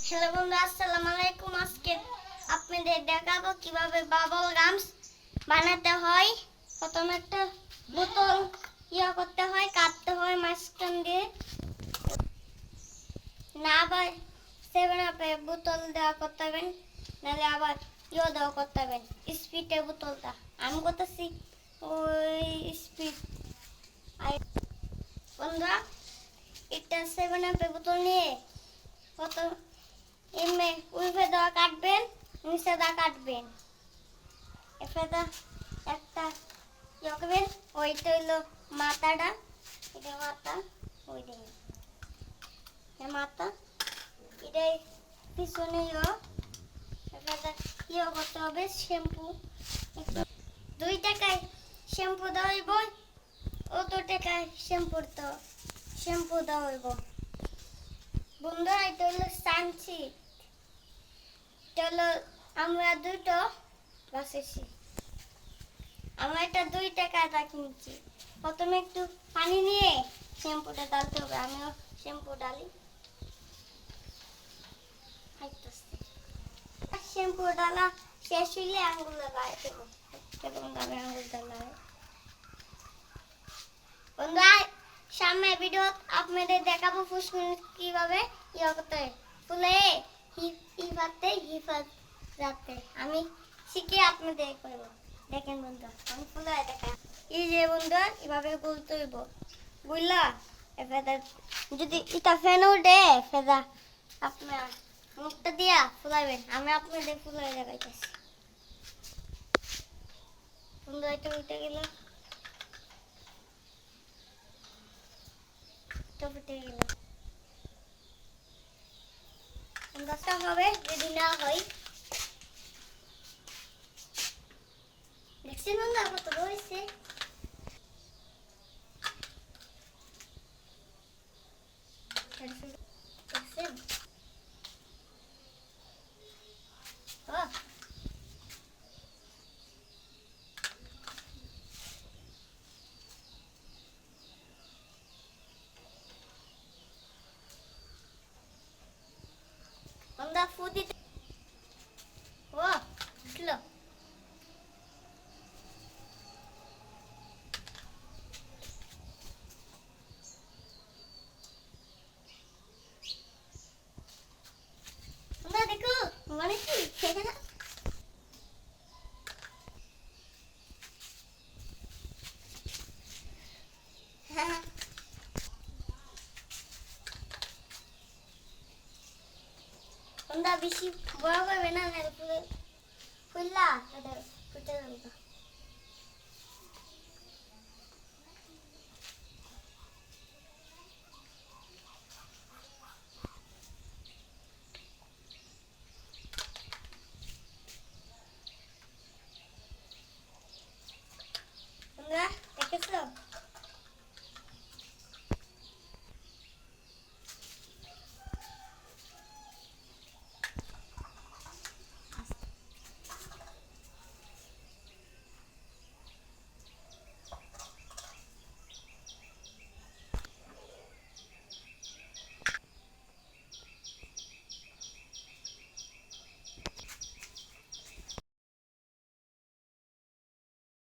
Hello বন্ধুরা, আসসালামু আলাইকুম। আজকে আপনাদের দেখাবো কিভাবে বাবল গামস বানাতে হয়। প্রথমে একটা বোতল করতে হয়, কাটতে হয় মাঝখান দিয়ে, না আবার 7 আপে বোতল দেওয়া করতে হবেন, নাহলে আবার দেওয়া করতে হবেন। স্পিডে বোতলটা আমি করতেছি ওই স্পিড। বন্ধুরা, এটা 7 আপে বোতল নিয়ে কত এমে উল্পে দেওয়া কাটবেন, নিচে দেওয়া কাটবেন। এফেদা একটা করবেন, ওইটা হইলো মাথাটা, এটা মাথা, ওই দেখেন মাথা, এটাই পিছনে এফেদা করতে হবে। শ্যাম্পু 2 টাকায় শ্যাম্পু দেওয়া হইব, অত টাকায় শ্যাম্পু দেওয়া হইব। বন্ধুরা, এটা হলো সানসি, চলো আমরা দুটো বাসেছি। আমরা এটা 2 টাকা কিনছি। প্রথমে একটু পানি নিয়ে শ্যাম্পুটা ডালতে হবে। আমিও শ্যাম্পু ডালি, শ্যাম্পু ডালা শেষ হইলে আঙ্গুল লাগাই দেবো। আঙ্গুল ডালা বন্ধুরা, সামনে ভিডিও আপনাদের দেখাবো ফুসকুনি কিভাবে করতে হয়, ফুলে হিফাতে আমি শিখে আপনাদের করব। দেখেন বন্ধুরা, আমি ফুলে দেখা এই যে বন্ধুরা, এভাবে গুলতে হইব। বুঝলা এফেদা যদি এটা ফ্যান উঠে ফেদা আপনার মুখটা দিয়া ফুলাইবেন। আমি আপনাদের ফুলাই দেখাইতেছি। বন্ধুরা, এটা উঠে গেল, ফুটে গেল। গাছটা হবে যদি না হয়। দেখছেন বন্ধুরা কত রয়েছে। দেখছেন বন্ধুরা, ফুটি উঠলো। বন্ধুরা দেখো মানে কি বন্ধুরা, বেশি বড় করবে না, ফুল্লা ফুটে যাবে।